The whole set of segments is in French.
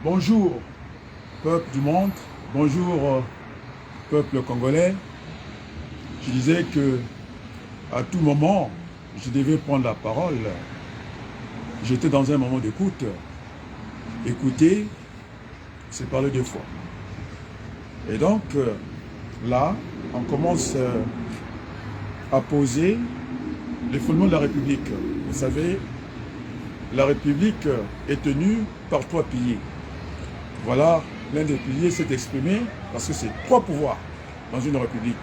Bonjour, peuple du monde, bonjour, peuple congolais. Je disais que à tout moment, je devais prendre la parole. J'étais dans un moment d'écoute. Écouter, c'est parler de foi. Et donc, là, on commence à poser les fondements de la République. Vous savez, la République est tenue par 3 piliers. Voilà, l'un des piliers s'est exprimé parce que c'est 3 pouvoirs dans une République.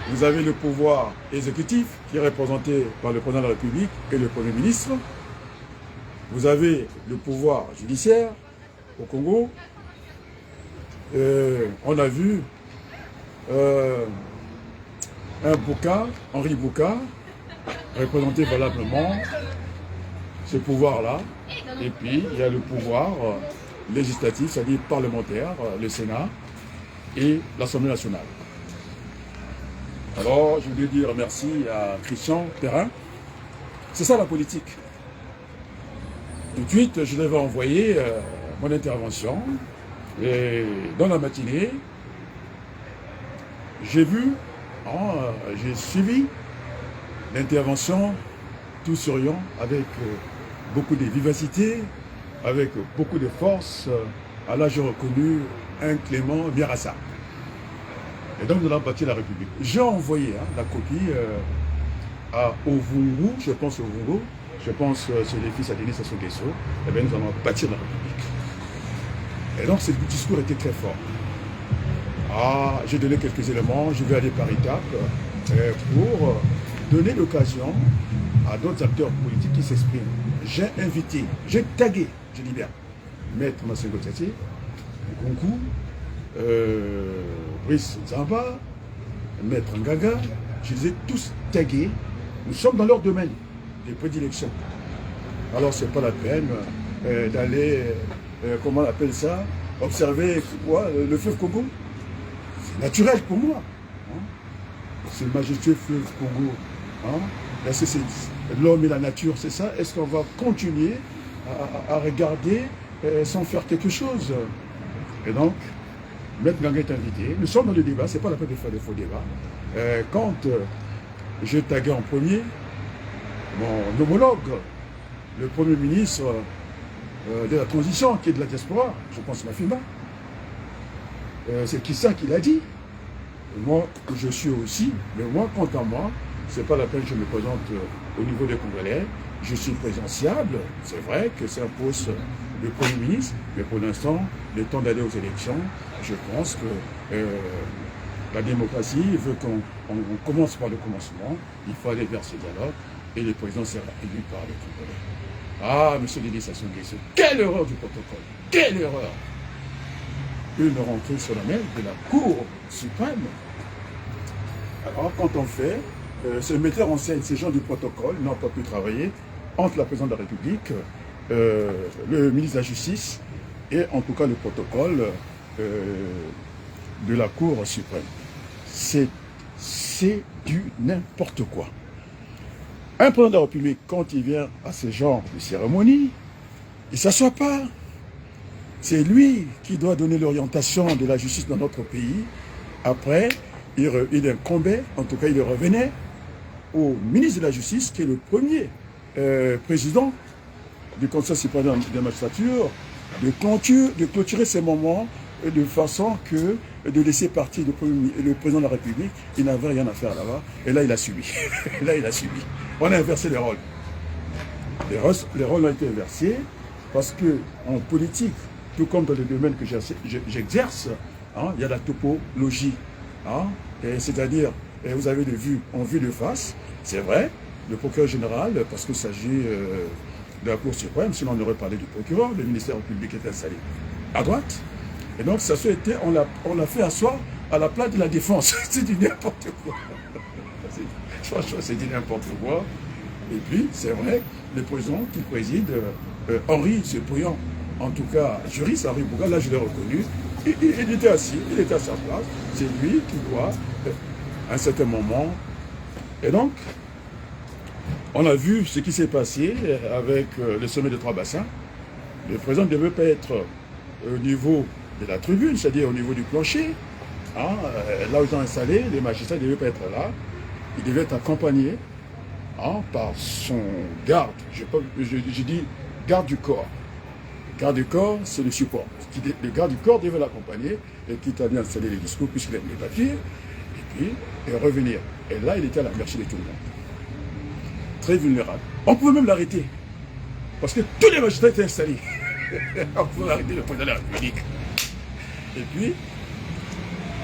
Vous avez le pouvoir exécutif qui est représenté par le président de la République et le Premier ministre. Vous avez le pouvoir judiciaire au Congo. On a vu un Bouka, Henri Bouka, représenter valablement ce pouvoir-là. Et puis, il y a le pouvoir législatif, c'est-à-dire parlementaire, le Sénat et l'Assemblée nationale. Alors, je voulais dire merci à Christian Perrin. C'est ça la politique. Tout de suite, je devais envoyer mon intervention. Et dans la matinée, j'ai vu, j'ai suivi l'intervention tout souriant avec beaucoup de vivacité, avec beaucoup de force. Là, j'ai reconnu un Clément Biarassa. Et donc, nous allons bâtir la République. J'ai envoyé la copie à Ovungu, je pense Ovungu, je pense c'est les fils à Denis Sassou Nguesso. Eh bien, nous allons bâtir la République. Et donc, ce discours était très fort. J'ai donné quelques éléments, je vais aller par étapes pour donner l'occasion à d'autres acteurs politiques qui s'expriment. J'ai invité, j'ai tagué, je dis bien, Maître Massengo Tsatsi, Nkunku, Brice Nzamba, Maître Ngaga, je les ai tous tagués. Nous sommes dans leur domaine de prédilection. Alors, ce n'est pas la peine d'aller, comment on appelle ça, observer quoi, le fleuve Congo. C'est naturel pour moi. C'est le majestueux fleuve Congo. Est-ce que c'est l'homme et la nature, c'est ça? Est-ce qu'on va continuer à regarder sans faire quelque chose? Et donc, Maître Ngaga est invité. Nous sommes dans le débat, ce n'est pas la peine de faire des faux débats. Quand je taguais en premier, mon homologue, le Premier ministre de la transition, qui est de la diaspora, je pense Mafimba, c'est qui ça qui l'a dit. Moi, je suis aussi, mais moi, quant à moi, c'est pas la peine que je me présente au niveau des Congolais. Je suis présidentiable, c'est vrai que c'est un poste de Premier ministre, mais pour l'instant, le temps d'aller aux élections, je pense que la démocratie veut qu'on commence par le commencement, il faut aller vers ce dialogue, et le président sera élu par les Congolais. Monsieur Denis Sassou Nguesso, quelle erreur du protocole, quelle erreur! Une rentrée solennelle de la Cour suprême. Alors, quand on fait, se metteur en scène, ces gens du protocole n'ont pas pu travailler entre la présidente de la République, le ministre de la Justice et en tout cas le protocole de la Cour suprême. C'est du n'importe quoi. Un président de la République, quand il vient à ce genre de cérémonie, il ne s'assoit pas. C'est lui qui doit donner l'orientation de la justice dans notre pays. Après, il incombait, en tout cas il revenait au ministre de la Justice, qui est le premier président du Conseil supérieur de la magistrature, de clôturer ces moments de façon que de laisser partir le président de la République. Il n'avait rien à faire là-bas. Et là, il a subi. Là, il a subi. On a inversé les rôles. Les rôles ont été inversés parce qu'en politique, tout comme dans le domaine que j'exerce, il y a la topologie. C'est-à-dire, vous avez des vues en vue de face, c'est vrai, le procureur général, parce qu'il s'agit de la Cour suprême, sinon on aurait parlé du procureur, le ministère public est installé à droite. Et donc, ça a été, on l'a fait asseoir à la place de la défense. C'est du n'importe quoi. Franchement, c'est du n'importe quoi. Et puis, c'est vrai, le président qui préside, Henri Sepoyan, en tout cas, juriste Henri Bouga, là je l'ai reconnu, il était assis, il était à sa place, c'est lui qui doit, à un certain moment. Et donc, on a vu ce qui s'est passé avec le sommet de 3 bassins. Le président ne devait pas être au niveau de la tribune, c'est-à-dire au niveau du plancher, hein, là où ils ont installé, les magistrats ne devaient pas être là. Ils devaient être accompagnés, hein, par son garde. Je dis garde du corps. Le garde du corps, c'est le support. Le garde du corps devait l'accompagner et qui t'a bien installé les discours puisqu'il a mis les papiers, et puis revenir. Et là, il était à la merci de tout le monde. Très vulnérable. On pouvait même l'arrêter. Parce que tous les magistrats étaient installés. On pouvait arrêter le président de la République. Et puis,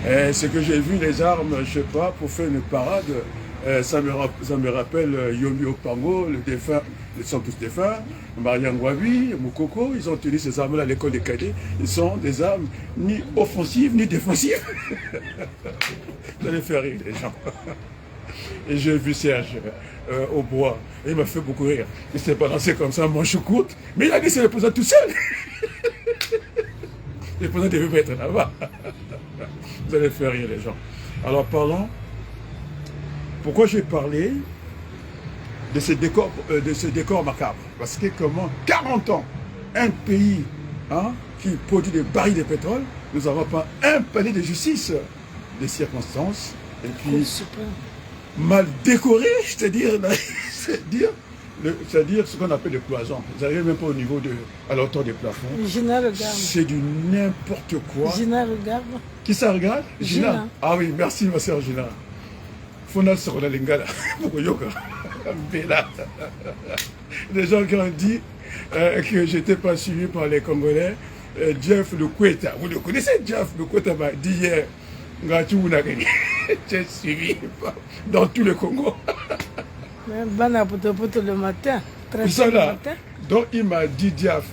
ce que j'ai vu, les armes, je ne sais pas, pour faire une parade, ça me rappelle Yomi Opango, le défunt, ils sont tous défunts, Mariam Wabi, Moukoko, ils ont tenu ces armes-là à l'école des cadets. Ils sont des armes ni offensives ni défensives. Vous allez faire rire les gens. Et j'ai vu Serge au bois, et il m'a fait beaucoup rire. Il s'est balancé comme ça, manche courte, mais il a laissé le président tout seul. Le président devait pas être là-bas. Vous allez faire rire les gens. Alors parlons. Pourquoi j'ai parlé de ce décor macabre? Parce que comment 40 ans, un pays, hein, qui produit des barils de pétrole, nous n'avons pas un palais de justice, des circonstances, et puis mal décoré, c'est-à-dire ce qu'on appelle le cloison. Vous n'arrivez même pas au niveau à l'auteur des plafonds. Gina regarde. C'est du n'importe quoi. Gina regarde. Qui ça regarde? Gina. Ah oui, merci ma soeur Gina. Fona Sorola Lingala. Les gens qui ont dit que je n'étais pas suivi par les Congolais, Jeff Lukweta. Vous le connaissez, Jeff Lukweta m'a dit hier, j'ai suivi dans tout le Congo. Le matin, très tôt le matin. Donc il m'a dit, Jeff,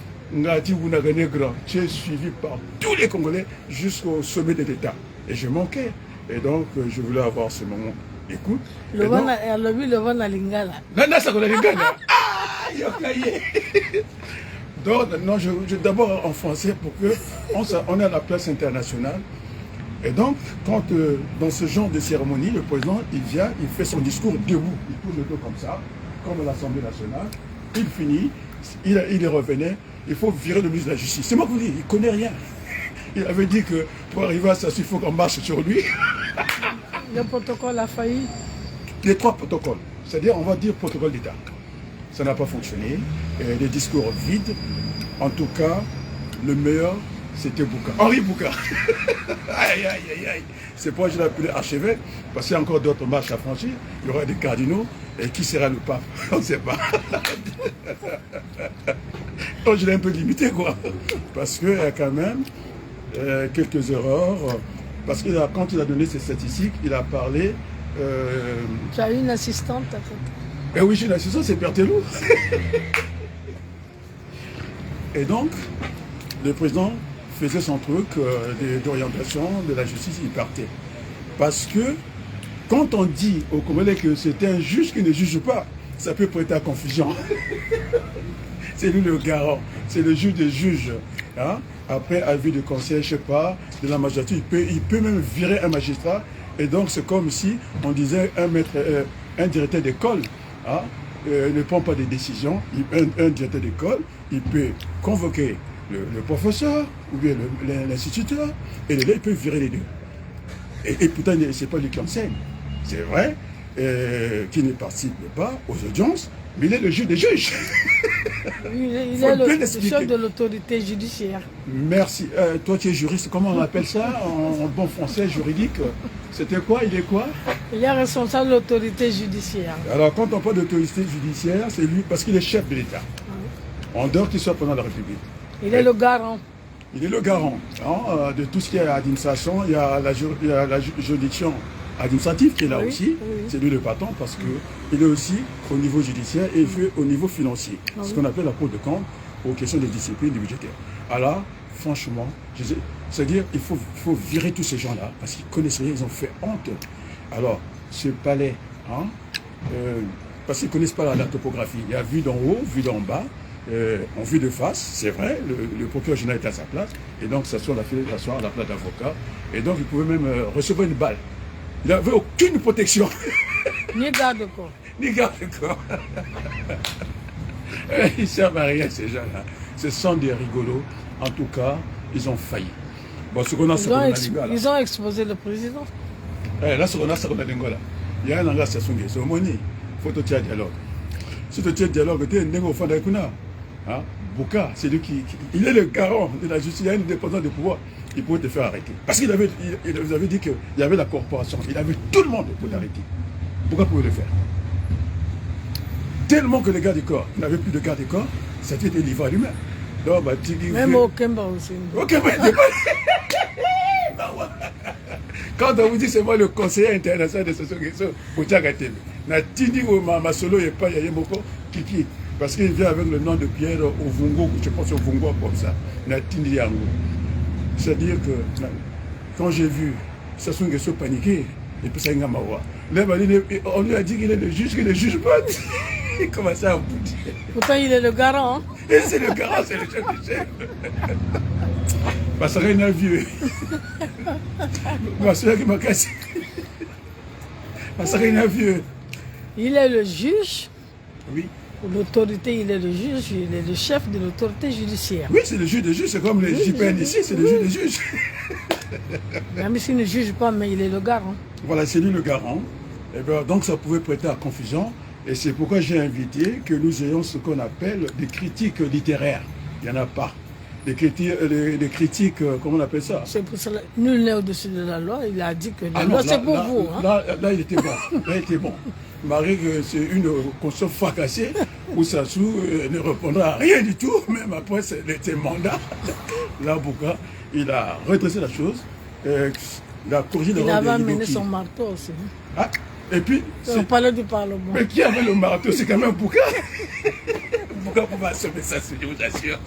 j'ai suivi par tous les Congolais jusqu'au sommet de l'État. Et je manquais. Et donc, je voulais avoir ce moment. Écoute. Le vent à Lingala. Non, ça qu'on a Lingala. Donc, non, je d'abord en français pour que on est à la place internationale. Et donc, quand dans ce genre de cérémonie, le président, il vient, il fait son discours debout. Il tourne le dos comme ça, comme à l'Assemblée nationale. Il finit, il revenait. Il faut virer le ministre de la Justice. C'est moi qui vous dis, il ne connaît rien. Il avait dit que pour arriver à ça, il faut qu'on marche sur lui. Le protocole a failli. Les 3 protocoles, c'est-à-dire on va dire protocole d'État. Ça n'a pas fonctionné. Et les discours vides. En tout cas, le meilleur, c'était Bouka. Henri Bouka. Aïe, aïe, aïe, aïe. C'est pourquoi je l'ai appelé archevêque, parce qu'il y a encore d'autres marches à franchir. Il y aura des cardinaux. Et qui sera le pape? On ne sait pas. Donc je l'ai un peu limité, quoi. Parce qu'il y a quand même quelques erreurs. Parce que quand il a donné ses statistiques, il a parlé... Tu as une assistante à côté. Eh oui, j'ai une assistante, c'est Berthelou. Et donc, le président faisait son truc d'orientation de la justice, il partait. Parce que quand on dit aux Congolais que c'est un juge qui ne juge pas, ça peut prêter à confusion. C'est lui le garant, c'est le juge des juges. Hein? Après, avis de conseil, je ne sais pas, de la magistrature, il peut même virer un magistrat. Et donc, c'est comme si on disait un directeur d'école, hein, ne prend pas de décisions. Un directeur d'école, il peut convoquer le professeur ou bien l'instituteur, et l'élève peut virer les deux. Et pourtant, ce n'est pas lui qui enseigne. C'est vrai qu'il ne participe pas aux audiences, mais il est le juge des juges. Il est le chef de l'autorité judiciaire. Merci. Toi, tu es juriste. Comment on appelle ça en bon français juridique? C'était quoi? Il est quoi? Il est responsable de l'autorité judiciaire. Alors, quand on parle d'autorité judiciaire, c'est lui, parce qu'il est chef de l'État. En dehors qu'il soit président de la République. Il est le garant. Il est le garant, hein, de tout ce qui est administration. Il y a la juridiction administrative qui est là aussi. Oui. C'est lui le patron parce qu'il est aussi au niveau judiciaire et il fait au niveau financier. Ce qu'on appelle la Cour de compte aux questions de discipline budgétaire. Alors, franchement, c'est-à-dire qu'il faut virer tous ces gens-là parce qu'ils connaissent rien, ils ont fait honte. Alors, ce palais, hein, parce qu'ils ne connaissent pas la topographie. Il y a vue d'en haut, vue d'en bas. En vue de face, c'est vrai, le procureur général était à sa place, et donc s'asseoir à la place d'avocat, et donc il pouvait même recevoir une balle. Il n'avait aucune protection. Ni garde-corps. Ni garde-corps. Ils ne servent à rien, ces gens-là. Ce sont des rigolos. En tout cas, ils ont failli. Bon, ce qu'on a, ils ont exposé le président. Là, ce qu'on a, il y a un langage, c'est au Moni. Il faut que tu aies un dialogue. Si tu as un dialogue, tu es un au fond de la Bouka, c'est lui il est le garant de la justice, il a une indépendance de pouvoir. Il pouvait te faire arrêter. Parce qu'il avait, vous avez dit qu'il y avait la corporation, il avait tout le monde pour t'arrêter. Pourquoi pouvait le faire? Tellement que les gardes du corps, il n'avait plus de garde du corps, ça a été livré à lui-même. Donc, même au Kemba aussi. Au Kemba, quand on vous dit c'est moi le conseiller international de Sassou Nguesso, pour t'arrêter. Na tindi ou ma solo et pas Yayemoko Kiki. Parce qu'il vient avec le nom de Pierre Ovungo, je pense Ovungo comme ça. Na tindi yango. C'est-à-dire que quand j'ai vu Sassou Nguesso paniquer, et puis ça y est, on lui a dit qu'il est le juge, qu'il ne juge pas. Il commençait à bouder. Pourtant, il est le garant. Hein? Et c'est le garant, c'est le chef du chef. Parce qu'il est vieux. Ma soeur qui m'a cassé. Parce qu'il est vieux. Il est le juge. Oui. L'autorité, il est le juge, il est le chef de l'autorité judiciaire. Oui, c'est le juge des juges, c'est comme les JPN ici, c'est le juge des juges. Même s'il ne juge pas, mais il est le garant. Voilà, c'est lui le garant. Et bien, donc ça pouvait prêter à confusion. Et c'est pourquoi j'ai invité que nous ayons ce qu'on appelle des critiques littéraires. Il n'y en a pas. Des critiques, comment on appelle ça? C'est pour cela, nul n'est au-dessus de la loi. Il a dit que la loi, c'est pour vous. Hein? Là, il était bon. Là, il était bon. Marie, c'est une conscience fracassée où Sassou ne répondra à rien du tout, même après ses mandats. Là, Bouka, il a redressé la chose. Il a corrigé le rôle. Il avait amené son marteau aussi. Ah, et puis... On parlait du Parlement. Mais qui avait le marteau? C'est quand même Bouka. Bouka pouvait assommer Sassou, je vous assure.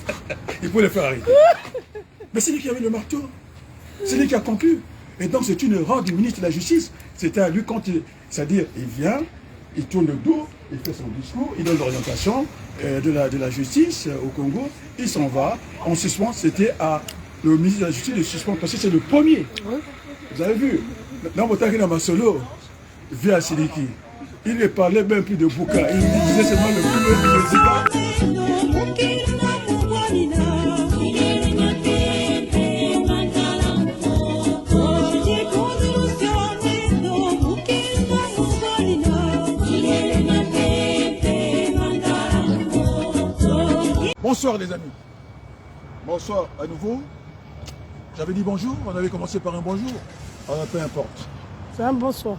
Il pouvait le faire arrêter. Mais c'est lui qui avait le marteau. C'est lui qui a conclu. Et donc, c'est une erreur du ministre de la Justice. C'était à lui quand c'est-à-dire, il vient, il tourne le dos, il fait son discours, il donne l'orientation de la justice au Congo, il s'en va, on suspend, c'était à le ministre de la Justice de suspendre, parce que c'est le premier. Vous avez vu, dans Motaki Namasolo, via Siliki, il ne parlait même plus de Bouka, il disait seulement le président. Bonsoir les amis. Bonsoir à nouveau. J'avais dit bonjour, on avait commencé par un bonjour. Alors peu importe. C'est un bonsoir.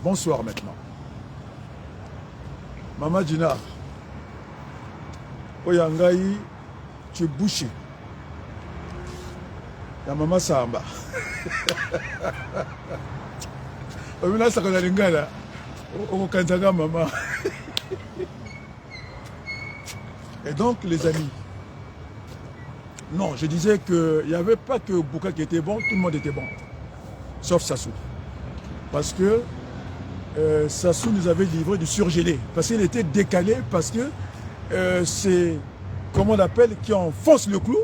Bonsoir maintenant. Mama Dina. Oyangai, tu es bouché. Ya Mama Samba. Là, ça connaît les gars là. Au Kanzaga, maman. Et donc, les amis, non, je disais qu'il n'y avait pas que Bouka qui était bon, tout le monde était bon, sauf Sassou. Parce que Sassou nous avait livré du surgelé, parce qu'il était décalé, parce que c'est, comment on l'appelle, qui enfonce le clou,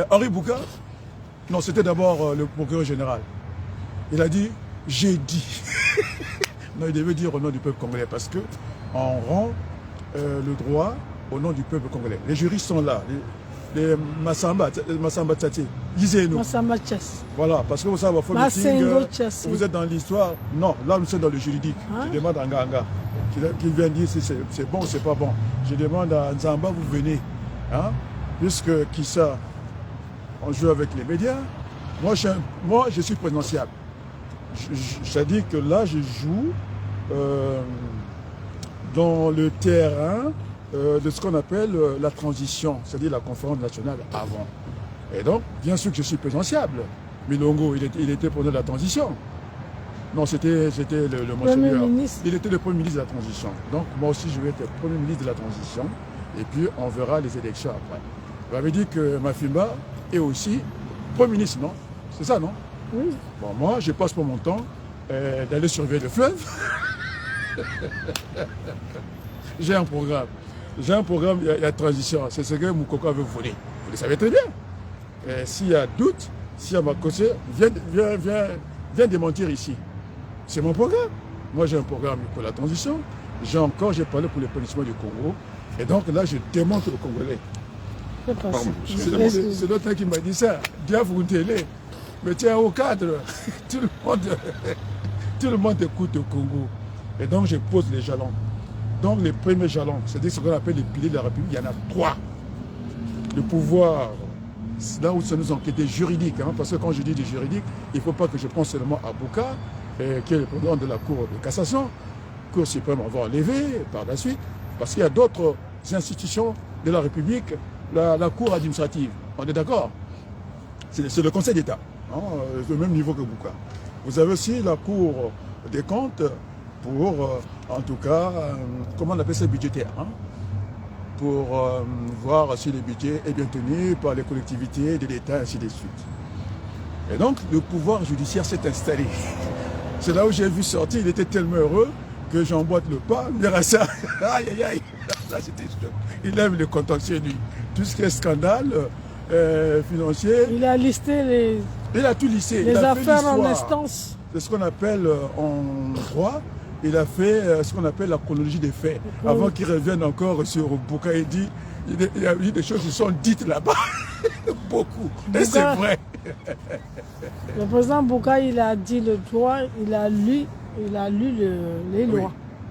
Henri Bouka, non, c'était d'abord le procureur général. Il a dit, j'ai dit. Non, il devait dire au nom du peuple congolais, parce qu'on rend le droit au nom du peuple congolais. Les juristes sont là, les Massamba Tsati, lisez-nous. Massamba Tchess. Voilà, parce que vous savez, vous êtes dans l'histoire. Non, là nous sommes dans le juridique. Hein? Je demande à Nganga qu'il vienne dire si c'est bon ou c'est pas bon. Je demande à Nzamba, vous venez. Hein? Puisque qui ça, on joue avec les médias. Moi, je suis présidentiable. C'est-à-dire que là, je joue dans le terrain de ce qu'on appelle la transition, c'est-à-dire la conférence nationale avant. Et donc, bien sûr que je suis présidentiable. Milongo, il était pour la transition. Non, c'était le monseigneur. Il était le premier ministre de la transition. Donc, moi aussi, je vais être premier ministre de la transition. Et puis, on verra les élections après. Vous avez dit que Mafimba est aussi premier ministre, non? C'est ça, non? Oui. Bon, moi, je passe pour mon temps d'aller surveiller le fleuve. J'ai un programme. J'ai un programme, il y a transition. C'est ce que Moukoko avait volé. Vous le savez très bien. S'il y a doute, s'il y a ma côté, viens démentir ici. C'est mon programme. Moi, j'ai un programme pour la transition. J'ai parlé pour le politisme du Congo. Et donc là, je démontre aux Congolais C'est l'autre qui m'a dit ça. Bien vous télé. Mais tiens, au cadre, tout le monde écoute au Congo. Et donc, je pose les jalons. Donc, les premiers jalons, c'est-à-dire ce qu'on appelle les piliers de la République, il y en a 3. Le pouvoir, là où ça nous enquêtait juridique, hein, parce que quand je dis du juridique, il ne faut pas que je pense seulement à Bouka, qui est le président de la Cour de cassation. La Cour suprême va enlever par la suite, parce qu'il y a d'autres institutions de la République, la Cour administrative. On est d'accord? C'est le Conseil d'État, hein, le même niveau que Bouka. Vous avez aussi la Cour des comptes pour, en tout cas, comment on appelle ça, budgétaire, hein, pour voir si le budget est bien tenu par les collectivités de l'État, ainsi de suite. Et donc, le pouvoir judiciaire s'est installé. C'est là où j'ai vu sortir, il était tellement heureux que j'emboîte le pas, mais ça, aïe, aïe, aïe, là, il aime le contentieux, lui. Tout ce qui est scandale financier. Il a listé il a tout listé. Les affaires en instance. C'est ce qu'on appelle en droit, il a fait ce qu'on appelle la chronologie des faits. Avant qu'il revienne encore sur Bouka, il dit, il y a eu des choses qui sont dites là-bas. Beaucoup. Et c'est vrai. Le président Bouka, il a dit le droit, il a lu les lois. Oui.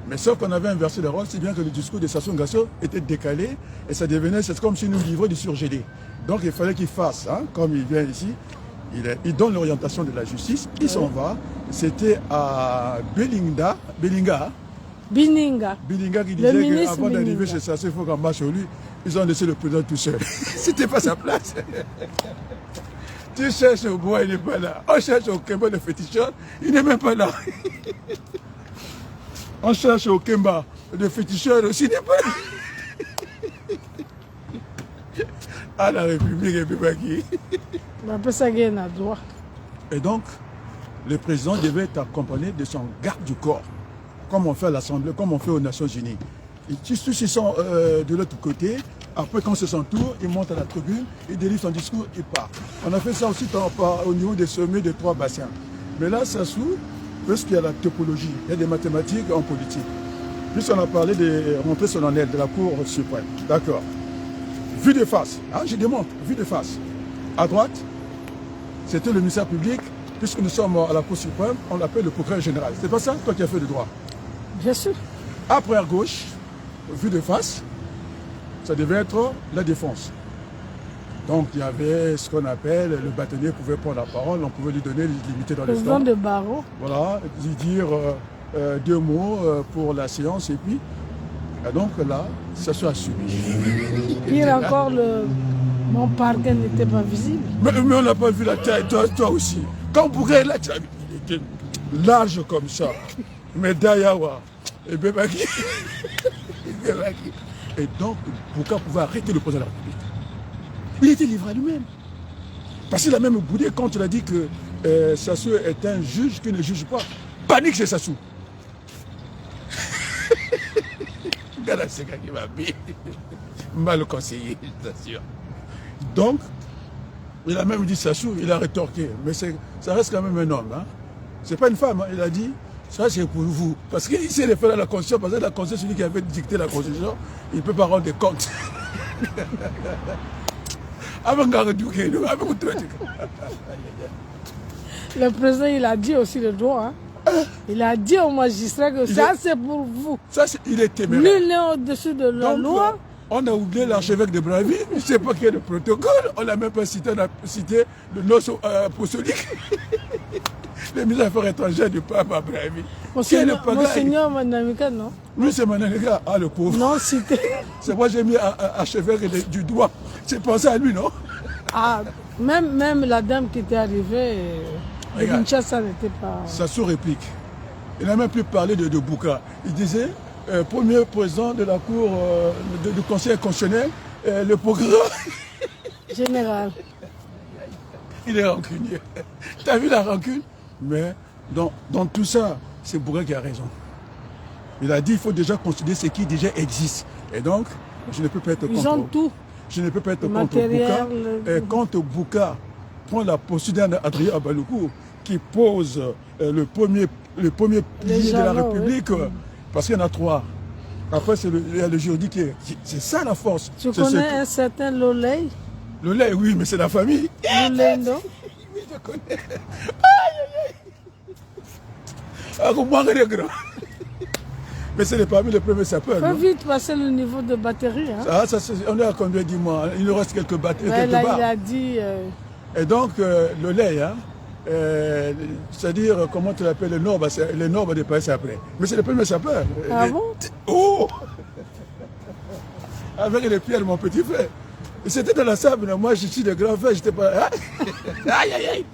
Mais sauf qu'on avait inversé les rôles, c'est bien que le discours de Sassou Nguesso était décalé et ça devenait, c'est comme si nous livrions du surgelé. Donc il fallait qu'il fasse, hein, comme il vient ici, il donne l'orientation de la justice, il s'en va. C'était à Bininga qui disait qu'avant d'arriver chez Sassou, il faut qu'on marche sur lui. Ils ont laissé le président tout seul. C'était pas sa place. Tu cherches au bois, il n'est pas là. On cherche au Kemba de féticheur, il n'est même pas là. On cherche au Kemba de féticheur aussi, il n'est pas là. À la République et puis pas qui. Et donc, le président devait être accompagné de son garde du corps, comme on fait à l'Assemblée, comme on fait aux Nations Unies. Et tous ils sont de l'autre côté. Après, quand c'est son tour, il monte à la tribune, il délivre son discours, il part. On a fait ça aussi au niveau des sommets des 3 bassins. Mais là, ça s'ouvre, parce qu'il y a la topologie, il y a des mathématiques en politique. Puisqu'on a parlé des rentrées solennelles de la Cour suprême. D'accord. Vue de face, hein, je démontre, vue de face. À droite, c'était le ministère public, puisque nous sommes à la Cour suprême, on l'appelle le procureur général. C'est pas ça, toi qui as fait le droit? Bien sûr. Après, à gauche, vue de face, ça devait être la défense. Donc, il y avait ce qu'on appelle, le bâtonnier pouvait prendre la parole, on pouvait lui donner les limités dans le temps. Président de barreau. Voilà, lui dire 2 mots pour la séance, et puis, donc là, ça soit subi. Pire encore, mon parquet n'était pas visible. Mais on n'a pas vu la taille, toi aussi. Quand Bouka est là, il était large comme ça. Mais Dayawa, et Bebaki. Et donc, Bouka pouvait arrêter le président de la République. Il était livré à lui-même. Parce qu'il a même boudé quand il a dit que Sassou est un juge qui ne juge pas. Panique chez Sassou. Regarde ce gars qui m'a mis. Mal conseillé, je t'assure. Donc, il a même dit Sassou, il a rétorqué. Mais ça reste quand même un homme. Hein. C'est pas une femme, hein. Il a dit, ça c'est pour vous. Parce qu'il s'est référé à la Constitution, parce que la Constitution, celui qui avait dicté la Constitution, il ne peut pas rendre des comptes. Le président, il a dit aussi le droit. Hein. Il a dit au magistrat que ça c'est pour vous. Ça, il est téméraire. Nul n'est au-dessus de la loi. On a oublié l'archevêque de Braville, je ne sais pas quel est le protocole, on n'a même pas cité, on a cité le nom apostolique. Le ministre des Affaires étrangères du pape à Braville. Monseigneur Manamika, non? Lui, c'est Manamika, le pauvre. Non, cité. C'est moi j'ai mis archevêque du doigt. C'est pensé à lui, non? Ah, même la dame qui était arrivée, Kinshasa n'était pas... Sassou réplique. Il n'a même plus parlé de Bouka. Il disait... premier président de la Cour du Conseil constitutionnel, le procureur général. Il est rancunier. Tu as vu la rancune? Mais dans tout ça, c'est Bouka qui a raison. Il a dit qu'il faut déjà considérer ce qui déjà existe. Et donc, je ne peux pas être contre. Ils ont tout. Je ne peux pas être contre Bouka. Et quand Bouka prend la posture d'Adrien Abaloukou, qui pose le premier pilier de la République, parce qu'il y en a 3. Après, il y a le juridique c'est ça la force. Tu connais un certain Loley? Loley, oui, mais c'est la famille. Loley, non? Oui, je connais. Aïe, aïe, aïe. Ah, comment on est grand. Mais c'est parmi les premiers sapeurs. Faut vite passer le niveau de batterie. Hein? Ah, on est à combien, dis-moi? Il nous reste quelques batteries. Ouais, là, il a dit... Et donc, le lait, hein, c'est-à-dire, comment tu l'appelles, le Nord va dépasser après. Mais c'est le premier sapeur. Ah bon? Oh. Avec les pierres de mon petit frère. C'était dans la sable, moi je suis de grand frère, j'étais pas... Aïe, aïe, aïe.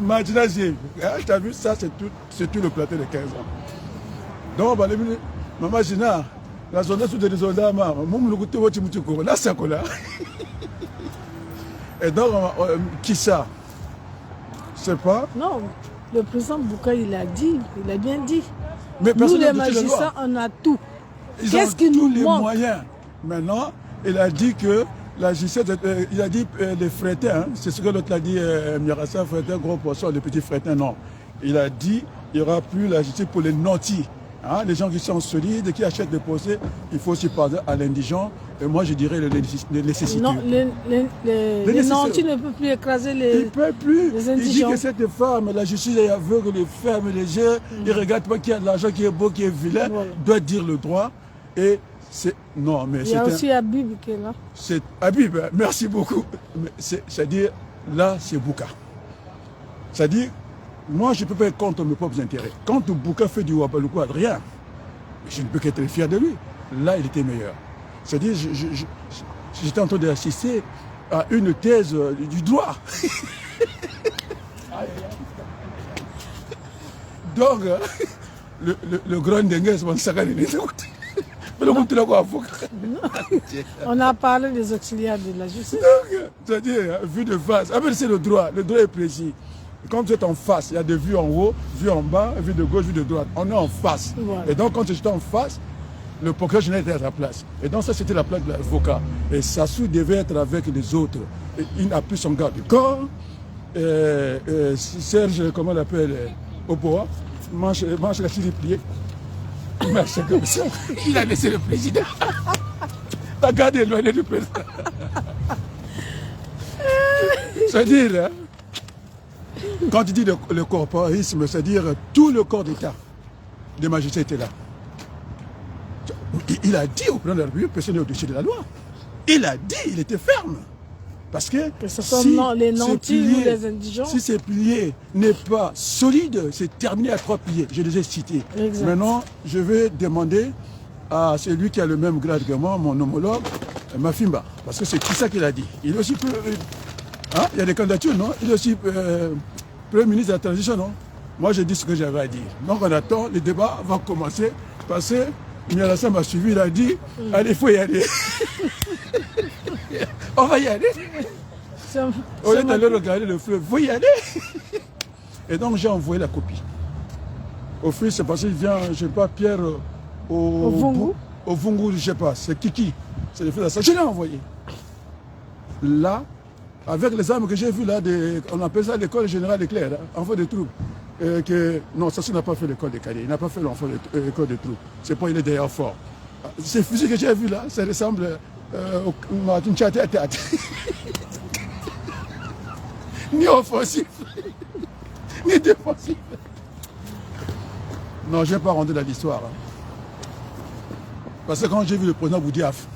Maintenant, tu as vu, ça c'est tout le plateau de 15 ans. Donc, maman Gina, la zone sous des zones d'Ama, et donc, qui ça? Je sais pas. Non, le président Bouka, il a bien dit. Mais nous, les magistrats, on a tout. Qu'est-ce qui nous manque? Tous les moyens. Maintenant, il a dit que la justice, il a dit les frétins, hein, c'est ce que l'autre a dit, Mirassa, frétins, gros poisson, les petits frétins, non. Il a dit, il n'y aura plus la justice pour les nantis. Hein, les gens qui sont solides, qui achètent des procès, il faut aussi parler à l'indigent. Et moi, je dirais les nécessités. Non, les nantis ne peuvent plus écraser les indigents. Ils ne peuvent plus. Il dit que cette femme, la justice est aveugle, il ferme les yeux, il ne regarde pas qui a de l'argent, qui est beau, qui est vilain, doit dire le droit. Et c'est... Non, mais il y a aussi Habib qui est là. C'est Habib, merci beaucoup. C'est-à-dire, là, c'est Bouka. C'est-à-dire, moi, je ne peux pas être contre mes propres intérêts. Quand Bouka fait du Wabaloukou, rien. Je ne peux qu'être fier de lui. Là, il était meilleur. C'est-à-dire, j'étais en train d'assister à une thèse du droit. Donc, le grand dengue, c'est mon sac. On a parlé des auxiliaires de la justice. C'est-à-dire, vue de face. Après, c'est le droit. Le droit est précis. Quand vous êtes en face, il y a des vues en haut, vues en bas, vue de gauche, vue de droite. On est en face. Voilà. Et donc, quand j'étais en face, le procureur général était à sa place. Et donc, ça, c'était la place de l'avocat. Et Sassou devait être avec les autres. Et il n'a plus son garde du corps. Serge, comment on l'appelle, Oboa, mange la chine pliée. Il marchait comme ça. Il a laissé le président. La garde éloignée du président. C'est-à-dire, hein, quand tu dis le corporatisme, c'est-à-dire tout le corps d'État des magistrats était là. Il a dit au président de la République, personne n'est au-dessus de la loi. Il a dit, il était ferme. Parce que ce sont les nantis ou les indigents. Si ces piliers n'est pas solide, c'est terminé à 3 piliers. Je les ai cités. Exact. Maintenant, je vais demander à celui qui a le même grade que moi, mon homologue, Mafimba. Parce que c'est tout ça qu'il a dit. Il est aussi... Hein? Il y a des candidatures, non? Il est aussi Premier ministre de la Transition, non? Moi, j'ai dit ce que j'avais à dire. Donc, on attend, le débat va commencer. Parce que Mialassa m'a suivi, il a dit, allez, il faut y aller. On va y aller. Au lieu d'aller regarder le fleuve, il faut y aller. Et donc, j'ai envoyé la copie. Au fils, c'est parce qu'il vient, je ne sais pas, Pierre, au Vungu, je ne sais pas, c'est Kiki. C'est le fils de ça. Je l'ai envoyé. Là, avec les armes que j'ai vues là, on appelle ça l'école générale d'éclair, hein, enfant de troupes. Non, ça n'a pas fait l'école des cadets, il n'a pas fait l'école de troupes. C'est pas, il est d'ailleurs fort. Ces fusils que j'ai vus là, ça ressemble à une chatte à tête. Ni offensif, ni défensif. Non, je ne vais pas rentrer dans l'histoire. Hein. Parce que quand j'ai vu le président Boudiaf,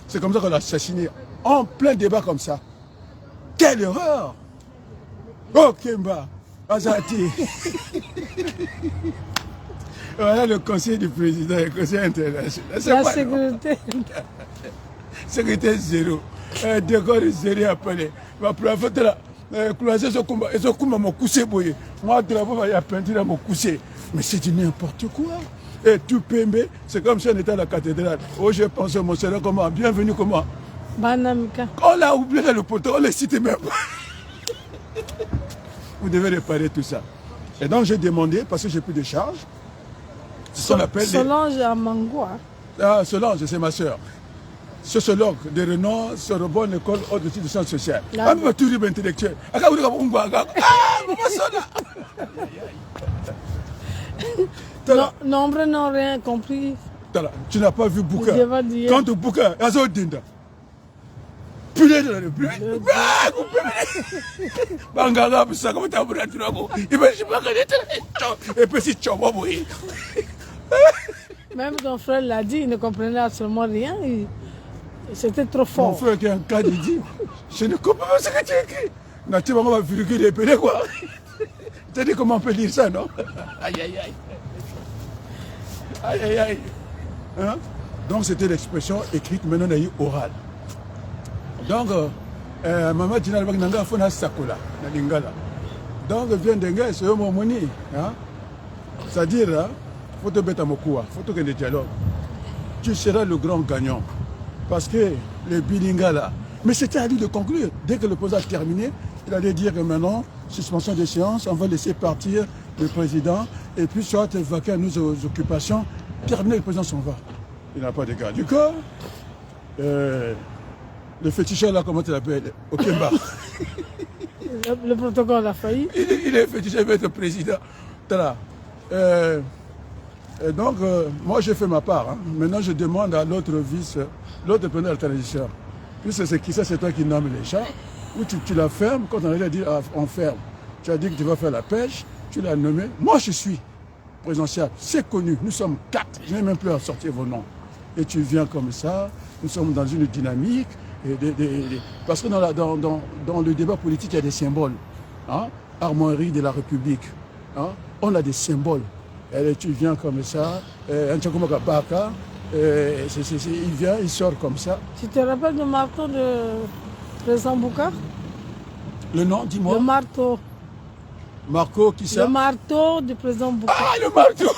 c'est comme ça qu'on l'a assassiné, en plein débat comme ça. Quelle erreur! Oh, Kemba, Azati. Voilà le conseil du président, le conseil international. La sécurité. Sécurité zéro. Décor zéro appelé. Ma prophète là, cloisé ce combat, et ce combat m'a coussé, boy. Moi, de la il y a peinture à m'a coussé. Mais c'est du n'importe quoi. Et tout Pembe, c'est comme si on était à la cathédrale. Oh, j'ai pensé, mon seigneur, comment? Bienvenue, comment? Banamika. On l'a oublié dans le poteau, on ne les cite même pas. Vous devez réparer tout ça. Et donc j'ai demandé, parce que j'ai plus de charge, ce qu'on appelle Solange à Mangoua. Ah, Solange, c'est ma soeur. Sociologue de renom sur la bonne école haute études de sciences sociales. Ah, mais tout libre intellectuel. Ah, Nombre n'ont rien compris. Tu n'as pas vu Bouka. Le Quand Bouka, Azo Dinda. Punaise de la République. Bangala, ça comme t'as voulu dire. Il va se faire et puis si tu vas mourir. Même ton frère l'a dit, il ne comprenait absolument rien. C'était trop fort. Mon frère qui est un cas, il dit, je ne comprends pas ce que tu écris. Tu vas virgule et péler quoi. Tu as dit comment on peut lire ça, non? Aïe, aïe, aïe. Aïe, aïe, aïe. Hein? Donc c'était l'expression écrite, maintenant on a eu orale. Donc, maman dit que nanga fona sakola na lingala. Donc vient dengue c'est mon moni, hein? C'est-à-dire là, faut te mettre à mokoua, faut te gagner dialogue. Tu seras le grand gagnant parce que le bilingala. Mais c'était à lui de conclure. Dès que le président a terminé, il allait dire que maintenant, suspension des séances, on va laisser partir le président et puis soit vaquer à nos occupations. Terminé, le président s'en va. Il n'a pas de garde du corps. Le féticheur là, comment tu l'appelles? Okemba. Le protocole a failli. Il est féticheur avec le président. Donc, moi j'ai fait ma part. Hein. Maintenant, je demande à l'autre vice, l'autre président de la transition. Puisque c'est qui ça, c'est toi qui nommes les chats. Ou tu la fermes, quand on a dit on ferme. Tu as dit que tu vas faire la pêche, tu l'as nommé. Moi je suis présidentiable, c'est connu, nous sommes 4, je n'ai même plus à sortir vos noms. Et tu viens comme ça, nous sommes dans une dynamique, parce que dans le débat politique, il y a des symboles. Hein? Armoirie de la République, hein? On a des symboles. Et tu viens comme ça, il vient, il sort comme ça. Tu te rappelles le marteau de président Bouka? Le nom, dis-moi. Le marteau. Marco, qui ça? Le marteau du président Bouka. Ah, le marteau.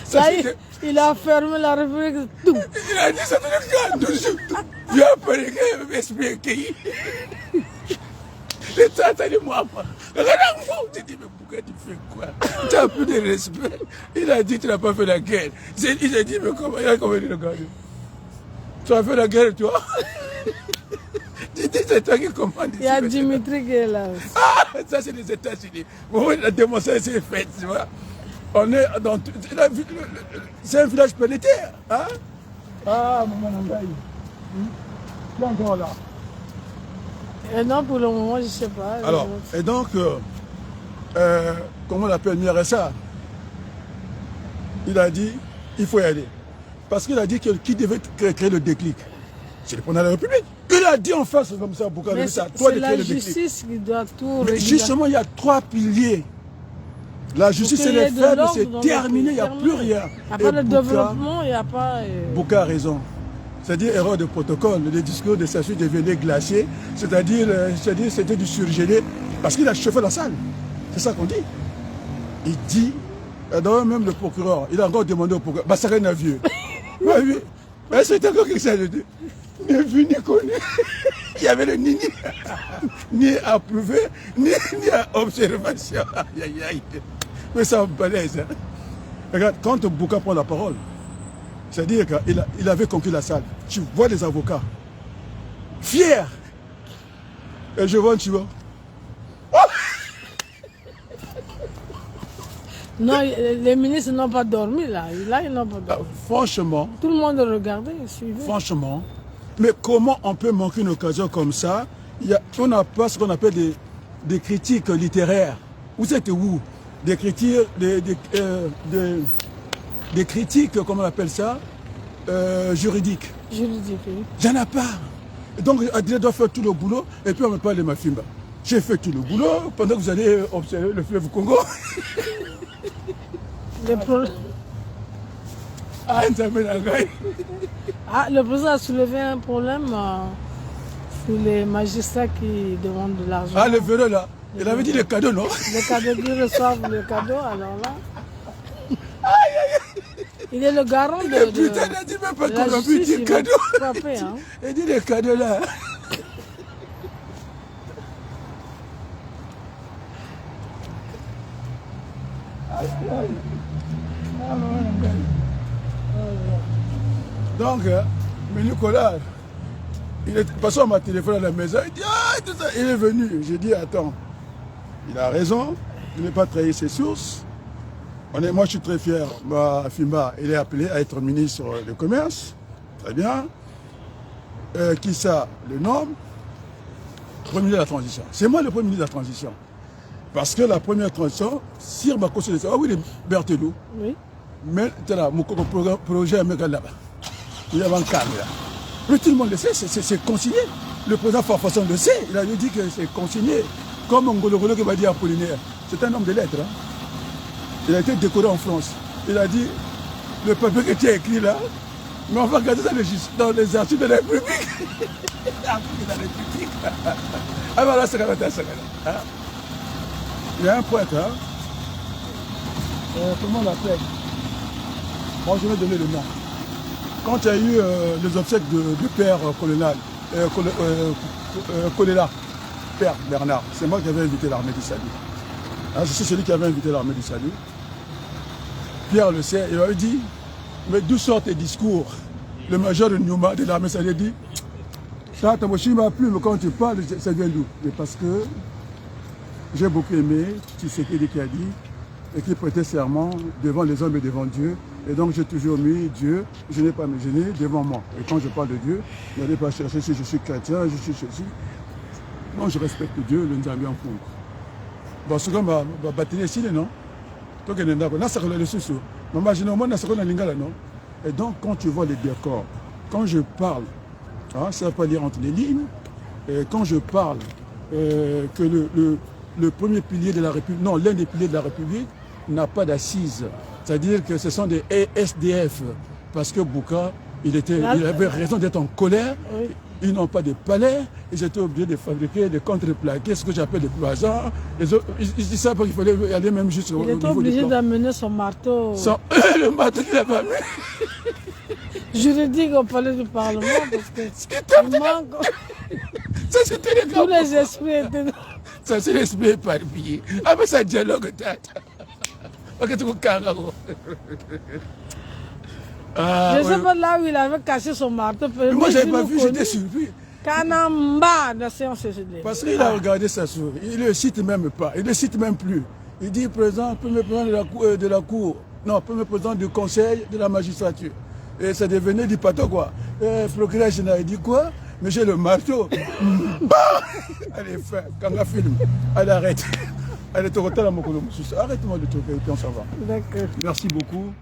Ça, il a fermé la République. Tout. Il a dit ça dans le cas. Viens pour m'expliquer. L'État, t'as dit moi. Tu dis, mais pourquoi tu fais quoi? Tu n'as plus de respect. Il a dit, tu n'as pas fait la guerre. Il a dit, mais comment il a regardé? Tu as fait la guerre, toi? Tu dis, c'est toi qui commande. Il y a Dimitri qui est là. Ah, ça, c'est les États-Unis. La démonstration est faite, tu vois. On est dans. C'est un village planétaire. Hein? Ah, maman Nangaï. Tu es encore là. Et non, pour le moment, je ne sais pas. Alors, et donc, comment on l'appelle, Miressa, il a dit, il faut y aller. Parce qu'il a dit qui devait créer le déclic. C'est le président de la République. Il a dit en face comme ça, Bouka, c'est à toi de créer le déclic. C'est la justice qui doit tout réguler. Justement, il y a 3 piliers. La justice, c'est les faibles, c'est terminé, il n'y a plus rien. Il n'y a pas de développement, il n'y a pas... Bouka a raison. C'est-à-dire erreur de protocole. Le discours de Sassou devenait glacier. C'est-à-dire c'était du surgelé. Parce qu'il a chauffé la salle. C'est ça qu'on dit. Il dit, d'ailleurs même le procureur, il a encore demandé au procureur, bah ça rien à vieux. Oui, oui. C'est encore quelque chose de dit. Ni vu ni connu. Il y avait le ni approuvé, ni à observation. Aïe, aïe, aïe. Mais ça me balèze. Hein. Regarde, quand Bouka prend la parole, c'est-à-dire qu'il avait conquis la salle. Tu vois les avocats fiers. Et je vois, tu vois. Oh! Non, les ministres n'ont pas dormi là. Là, ils n'ont pas dormi. Franchement. Tout le monde regardait, suivait. Franchement. Mais comment on peut manquer une occasion comme ça? On n'a pas ce qu'on appelle des critiques littéraires. Vous êtes où? Des critiques, des critiques, comment on appelle ça? Juridiques. Juridiques, oui. J'en ai pas. Donc, Adrien doit faire tout le boulot et puis on me parle de ma fimba. J'ai fait tout le boulot pendant que vous allez observer le fleuve Congo. Le président a soulevé un problème sur les magistrats qui demandent de l'argent. Ah, le verre là. Il avait dit les cadeaux, non? Les cadeaux, qui reçoivent les cadeaux, alors là. Aïe, aïe, aïe. Il est le garant de. Putain, il a dit même pas qu'on a pu dire cadeaux. Hein. Il dit les cadeaux là. Donc, mais Nicolas, passé à ma téléphone à la maison, il dit ah, tout ça. Il est venu. J'ai dit attends, il a raison de ne pas trahir ses sources. Moi, je suis très fier. Fimba, il est appelé à être ministre du Commerce. Très bien. Qui ça? Le nom? Premier ministre de la transition. C'est moi le premier ministre de la transition. Parce que la première transition, Sir Bako, c'est ah oui, les Berthelou. Oui. Mais là, mon projet est là-bas. Il y a un cadre là. Mais tout le monde le sait, c'est consigné. Le président Farfasson le sait. Il a dit que c'est consigné. Comme Ngolo qui va dire Apollinaire. C'est un homme de lettres. Hein. Il a été décoré en France. Il a dit, le papier que tu as écrit là, mais on va regarder ça dans les archives de la République. L'archive de la République. Ah voilà, c'est comme ça. Il y a un poète, hein. Comment on l'appelle? Bon, je vais donner le nom. Quand il y a eu les obsèques du père Colella, père Bernard, c'est moi qui avais invité l'armée du salut. Hein, je suis celui qui avait invité l'armée du salut. Pierre le sait, il m'avait dit, mais d'où sortent tes discours? Le major de Nyouma de l'armée, ça lui a dit, ça m'a plu, mais quand tu parles, ça vient d'où? Parce que j'ai beaucoup aimé Tshisekedi qui a dit, et qui prêtait serment devant les hommes et devant Dieu. Et donc j'ai toujours mis Dieu, je n'ai pas me gêner devant moi. Et quand je parle de Dieu, n'allez pas chercher si je suis chrétien, je suis ceci. Non, je respecte Dieu, le Nzambi en fond. Bon, c'est comme bâtir ici, non? Donc, il y a des choses. Et donc, quand tu vois les décors, quand je parle, hein, ça ne va pas lire entre les lignes, et quand je parle que le premier pilier de la République, non, l'un des piliers de la République n'a pas d'assises. C'est-à-dire que ce sont des SDF. Parce que Bouka, il avait raison d'être en colère. Oui. Ils n'ont pas de palais. Ils étaient obligés de fabriquer des contreplaqués, ce que j'appelle des cloisons. Ils savent qu'il fallait aller même juste au niveau des plans. Il était obligé d'amener son marteau. Le marteau qu'il n'a pas mis. Juridique au palais du Parlement parce que il manque. Ça, c'était les tous les esprits étaient. Ça, c'est l'esprit éparpillé. Ah, mais ça dialogue, je ne sais pas là où il avait caché son marteau. Moi, je n'avais pas vu, j'étais surpris. Kanamba de séance CCD. Parce qu'il a regardé sa souris. Il ne le cite même pas. Il ne le cite même plus. Il dit président, premier président de la cour. Non, premier président du conseil de la magistrature. Et ça devenait du pato quoi. Procureur général, il dit quoi? Mais j'ai le marteau. Allez, fin, quand on filme, elle arrête. Elle est au retard à mon colombe. Arrête-moi de truc et puis on s'en va. D'accord. Merci beaucoup.